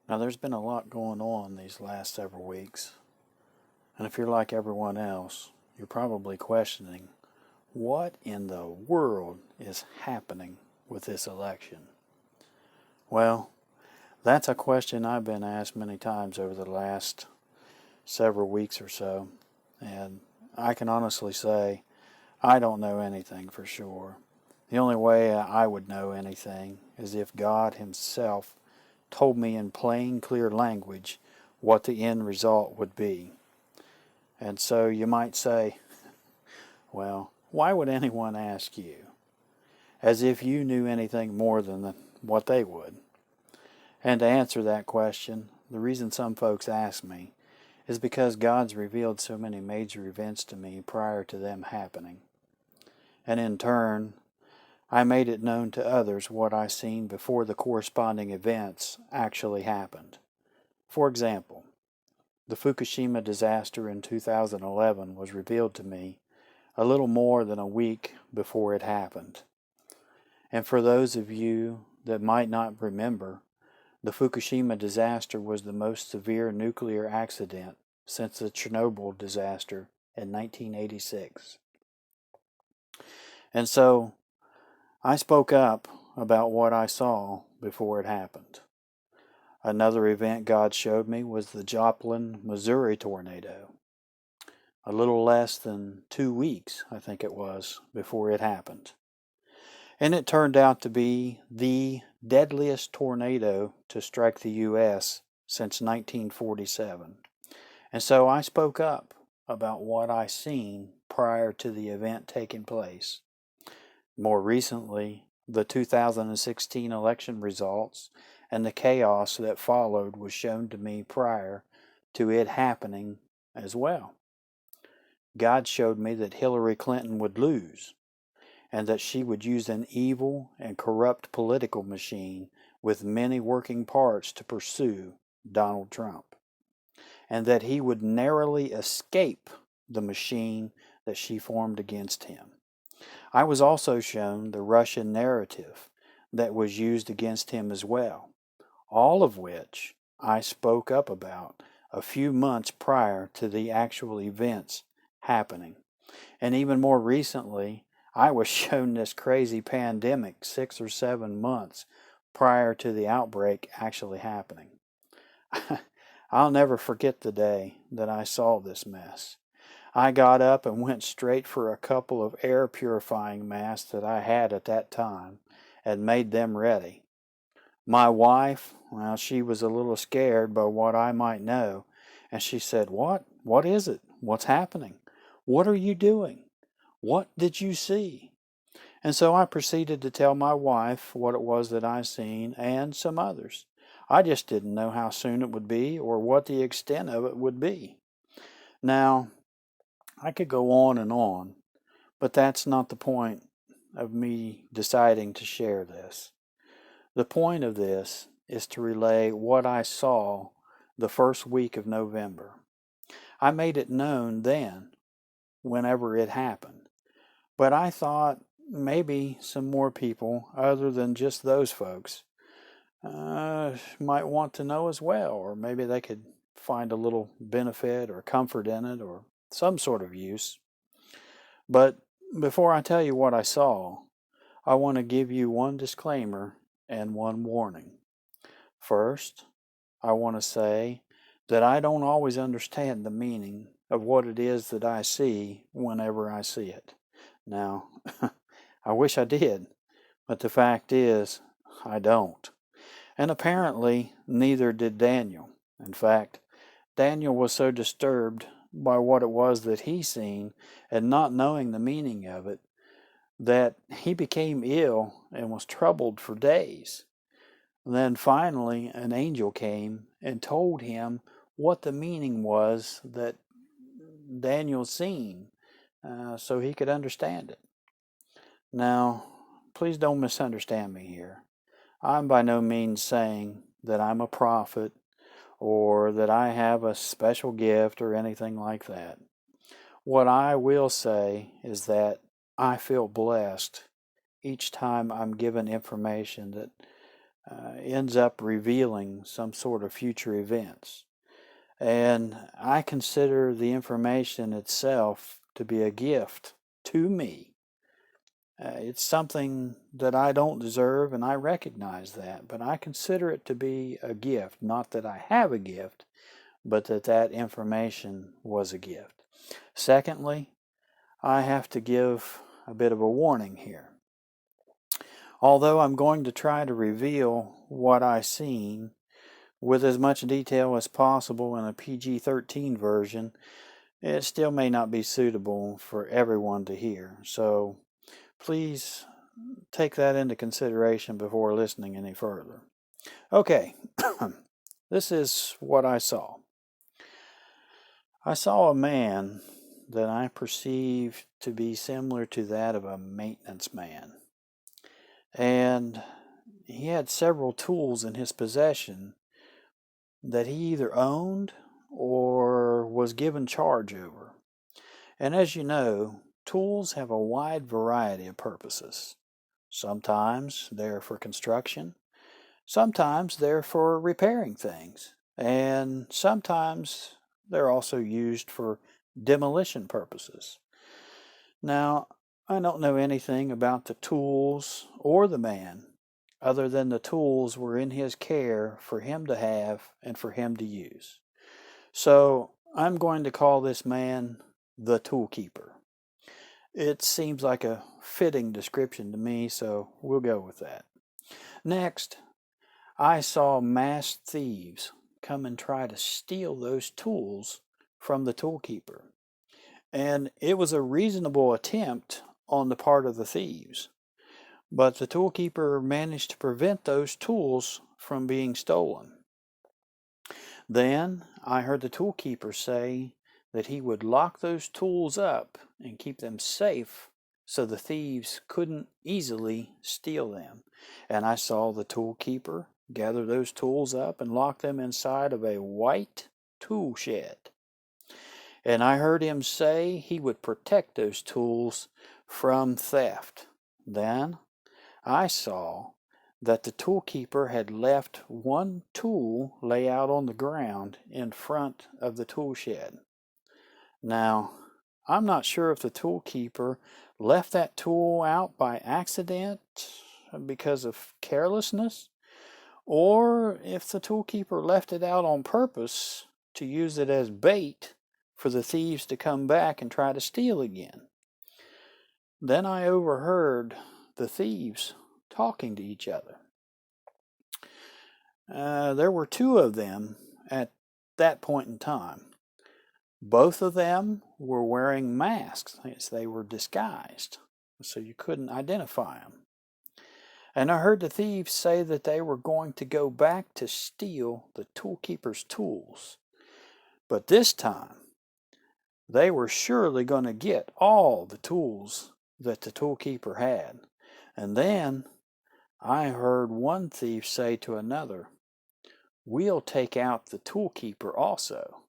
Now, there's been a lot going on these last several weeks, and if you're like everyone else, you're probably questioning what in the world is happening with this election. Well, that's a question I've been asked many times over the last several weeks or so, and I can honestly say I don't know anything for sure. The only way I would know anything is if God Himself told me in plain, clear language what the end result would be. And so you might say, well, why would anyone ask you? As if you knew anything more than what they would. And to answer that question, the reason some folks ask me is because God's revealed so many major events to me prior to them happening. And in turn, I made it known to others what I seen before the corresponding events actually happened. For example, the Fukushima disaster in 2011 was revealed to me a little more than a week before it happened. And for those of you that might not remember, the Fukushima disaster was the most severe nuclear accident since the Chernobyl disaster in 1986. And so, I spoke up about what I saw before it happened. Another event God showed me was the Joplin, Missouri tornado. A little less than 2 weeks, I think it was, before it happened. And it turned out to be the deadliest tornado to strike the U.S. since 1947. And so I spoke up about what I seen prior to the event taking place. More recently, the 2016 election results and the chaos that followed was shown to me prior to it happening as well. God showed me that Hillary Clinton would lose, and that she would use an evil and corrupt political machine with many working parts to pursue Donald Trump, and that he would narrowly escape the machine that she formed against him. I was also shown the Russian narrative that was used against him as well, all of which I spoke up about a few months prior to the actual events happening. And even more recently, I was shown this crazy pandemic 6 or 7 months prior to the outbreak actually happening. I'll never forget the day that I saw this mess. I got up and went straight for a couple of air purifying masks that I had at that time and made them ready. My wife, well, she was a little scared by what I might know, and she said, "What? What is it? What's happening? What are you doing? What did you see?" And so I proceeded to tell my wife what it was that I seen and some others. I just didn't know how soon it would be or what the extent of it would be. Now, I could go on, but that's not the point of me deciding to share this. The point of this is to relay what I saw the first week of November. I made it known then, whenever it happened, but I thought maybe some more people, other than just those folks, might want to know as well, or maybe they could find a little benefit or comfort in it, or some sort of use. But before I tell you what I saw, I want to give you one disclaimer and one warning. First, I want to say that I don't always understand the meaning of what it is that I see whenever I see it. Now, I wish I did, but the fact is, I don't. And apparently, neither did Daniel. In fact, Daniel was so disturbed by what it was that he seen and not knowing the meaning of it that he became ill and was troubled for days. Then finally, an angel came and told him what the meaning was that Daniel seen, so he could understand it. Now, please don't misunderstand me here. I'm by no means saying that I'm a prophet or that I have a special gift or anything like that. What I will say is that I feel blessed each time I'm given information that ends up revealing some sort of future events. And I consider the information itself to be a gift to me. It's something that I don't deserve, and I recognize that, but I consider it to be a gift. Not that I have a gift, but that information was a gift. Secondly, I have to give a bit of a warning here. Although I'm going to try to reveal what I've seen with as much detail as possible in a PG-13 version, it still may not be suitable for everyone to hear. So please take that into consideration before listening any further. Okay, this is what I saw. I saw a man that I perceived to be similar to that of a maintenance man. And he had several tools in his possession that he either owned or was given charge over. And as you know, tools have a wide variety of purposes. Sometimes they're for construction, sometimes they're for repairing things, and sometimes they're also used for demolition purposes. Now, I don't know anything about the tools or the man, other than the tools were in his care for him to have and for him to use. So I'm going to call this man the tool keeper. It seems like a fitting description to me, so we'll go with that. Next, I saw masked thieves come and try to steal those tools from the tool keeper. And it was a reasonable attempt on the part of the thieves. But the tool keeper managed to prevent those tools from being stolen. Then I heard the tool keeper say that he would lock those tools up and keep them safe so the thieves couldn't easily steal them. And I saw the tool keeper gather those tools up and lock them inside of a white tool shed. And I heard him say he would protect those tools from theft. Then I saw that the tool keeper had left one tool lay out on the ground in front of the tool shed. Now, I'm not sure if the tool keeper left that tool out by accident because of carelessness, or if the tool keeper left it out on purpose to use it as bait for the thieves to come back and try to steal again. Then I overheard the thieves talking to each other. There were two of them at that point in time. Both of them were wearing masks as they were disguised, so you couldn't identify them. And I heard the thieves say that they were going to go back to steal the toolkeeper's tools. But this time, they were surely going to get all the tools that the toolkeeper had. And then I heard one thief say to another, "We'll take out the toolkeeper also,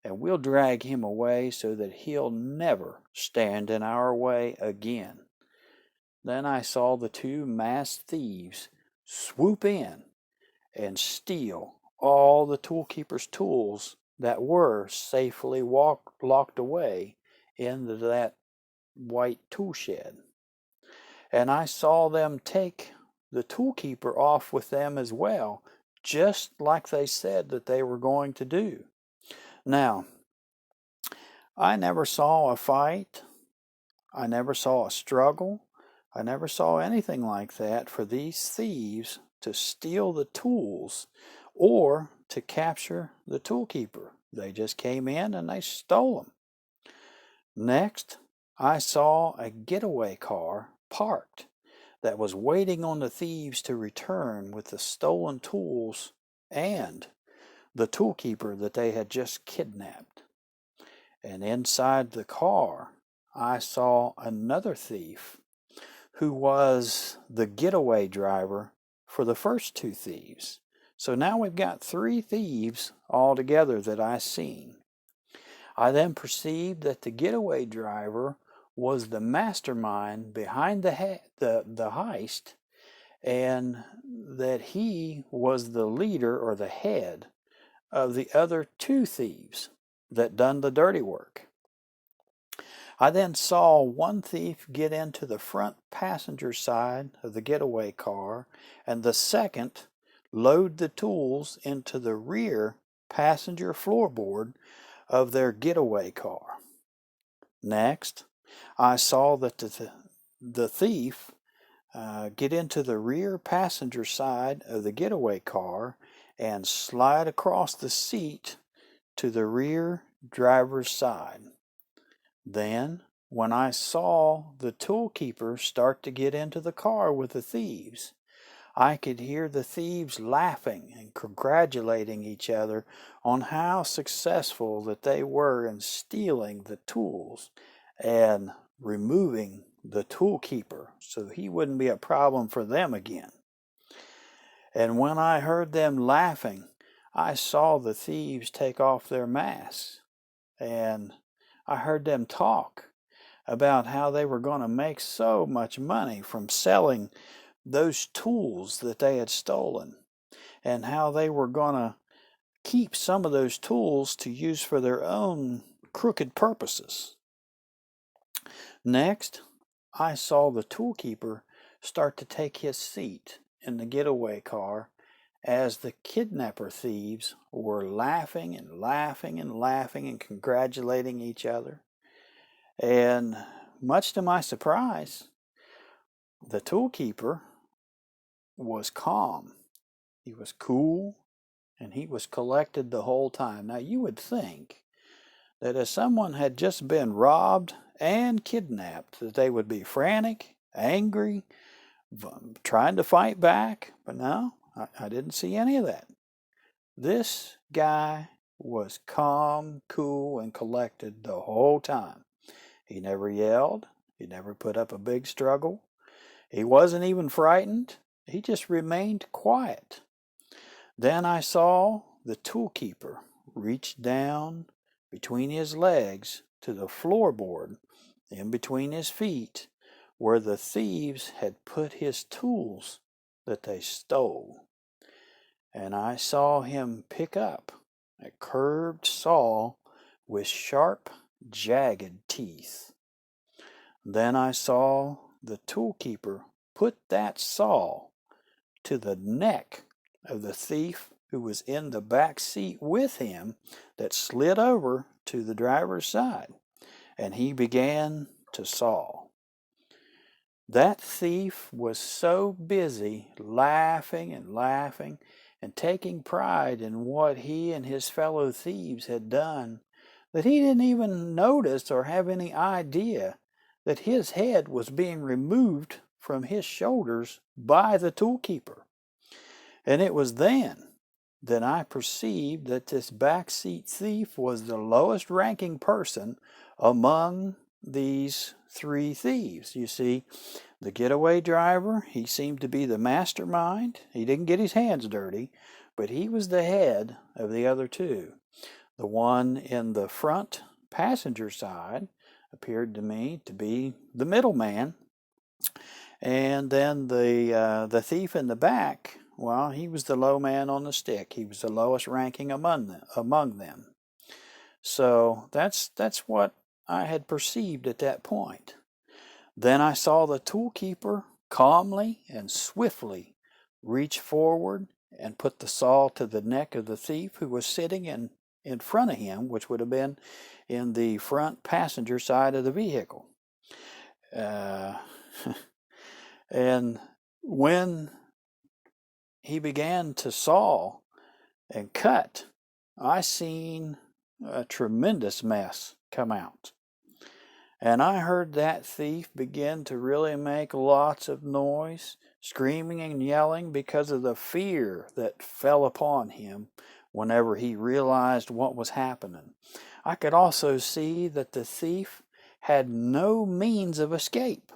and we'll drag him away so that he'll never stand in our way again." Then I saw the two masked thieves swoop in and steal all the toolkeeper's tools that were safely locked away into that white tool shed. And I saw them take the toolkeeper off with them as well, just like they said that they were going to do. Now, I never saw a fight. I never saw a struggle. I never saw anything like that for these thieves to steal the tools or to capture the toolkeeper. They just came in and they stole them. Next, I saw a getaway car parked that was waiting on the thieves to return with the stolen tools and the toolkeeper that they had just kidnapped. And inside the car, I saw another thief who was the getaway driver for the first two thieves. So now we've got three thieves altogether that I seen. I then perceived that the getaway driver was the mastermind behind the heist, and that he was the leader or the head of the other two thieves that done the dirty work. I then saw one thief get into the front passenger side of the getaway car, and the second load the tools into the rear passenger floorboard of their getaway car. Next, I saw that the thief get into the rear passenger side of the getaway car and slide across the seat to the rear driver's side. Then, when I saw the toolkeeper start to get into the car with the thieves, I could hear the thieves laughing and congratulating each other on how successful that they were in stealing the tools and removing the toolkeeper so he wouldn't be a problem for them again. And when I heard them laughing, I saw the thieves take off their masks, and I heard them talk about how they were going to make so much money from selling those tools that they had stolen, and how they were going to keep some of those tools to use for their own crooked purposes. Next, I saw the toolkeeper start to take his seat in the getaway car as the kidnapper thieves were laughing and laughing and laughing and congratulating each other. And much to my surprise, the toolkeeper was calm. He was cool, and he was collected the whole time. Now, you would think that if someone had just been robbed and kidnapped, that they would be frantic, angry, trying to fight back. But no, I didn't see any of that. This guy was calm, cool, and collected the whole time. He never yelled. He never put up a big struggle. He wasn't even frightened. He just remained quiet. Then I saw the toolkeeper reach down between his legs to the floorboard in between his feet where the thieves had put his tools that they stole. And I saw him pick up a curved saw with sharp, jagged teeth. Then I saw the toolkeeper put that saw to the neck of the thief who was in the back seat with him that slid over to the driver's side, and he began to saw. That thief was so busy laughing and taking pride in what he and his fellow thieves had done that he didn't even notice or have any idea that his head was being removed from his shoulders by the toolkeeper. And it was then that I perceived that this backseat thief was the lowest ranking person among these three thieves. You see, the getaway driver, he seemed to be the mastermind. He didn't get his hands dirty, but he was the head of the other two. The one in the front passenger side appeared to me to be the middleman. And then the thief in the back, well, he was the low man on the stick. He was the lowest ranking among them. So that's what I had perceived at that point. Then I saw the toolkeeper calmly and swiftly reach forward and put the saw to the neck of the thief who was sitting in front of him, which would have been in the front passenger side of the vehicle. And when he began to saw and cut, I seen a tremendous mess come out. And I heard that thief begin to really make lots of noise, screaming and yelling because of the fear that fell upon him whenever he realized what was happening. I could also see that the thief had no means of escape.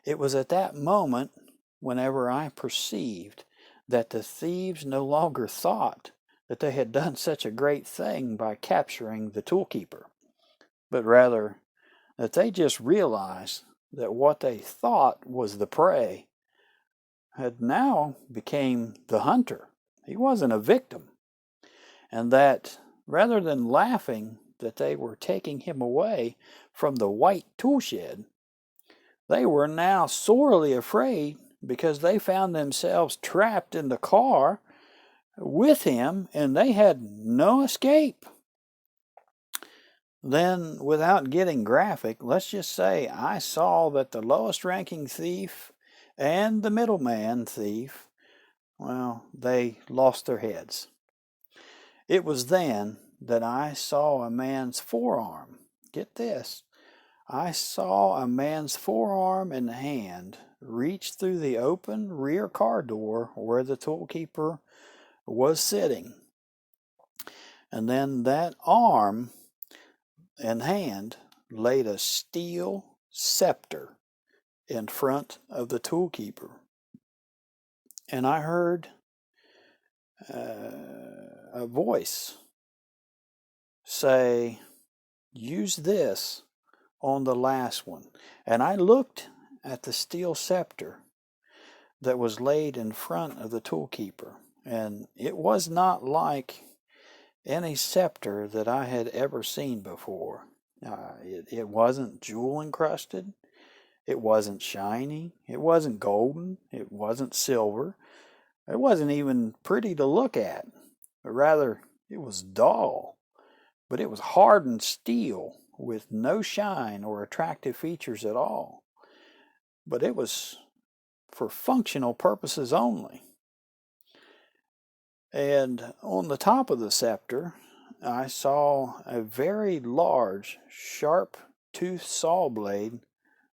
It was at that moment, whenever I perceived that the thieves no longer thought that they had done such a great thing by capturing the toolkeeper, but rather that they just realized that what they thought was the prey had now became the hunter. He wasn't a victim. And that rather than laughing that they were taking him away from the white tool shed, they were now sorely afraid because they found themselves trapped in the car with him and they had no escape. Then, without getting graphic, let's just say I saw that the lowest ranking thief and the middleman thief, well, they lost their heads. It was then that I saw a man's forearm. Get this. I saw a man's forearm and hand reach through the open rear car door where the toolkeeper was sitting. And then that arm and hand laid a steel scepter in front of the toolkeeper. And I heard a voice say, "Use this on the last one." And I looked at the steel scepter that was laid in front of the toolkeeper, and it was not like any scepter that I had ever seen before. It wasn't jewel encrusted. It wasn't shiny. It wasn't golden. It wasn't silver. It wasn't even pretty to look at. But rather, it was dull. But it was hardened steel with no shine or attractive features at all. But it was for functional purposes only. And on the top of the scepter, I saw a very large, sharp-toothed saw blade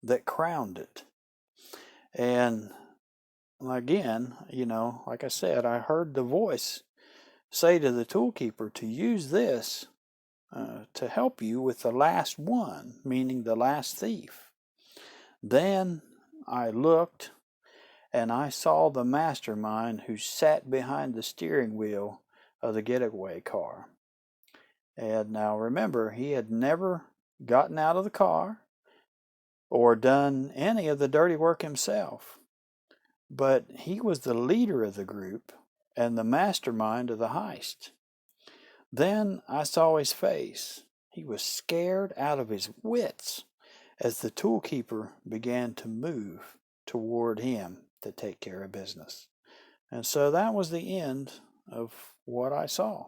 that crowned it. And again, like I said, I heard the voice say to the toolkeeper to use this to help you with the last one, meaning the last thief. Then I looked and I saw the mastermind who sat behind the steering wheel of the getaway car. And now remember, he had never gotten out of the car or done any of the dirty work himself. But he was the leader of the group and the mastermind of the heist. Then I saw his face. He was scared out of his wits as the toolkeeper began to move toward him to take care of business. And so that was the end of what I saw.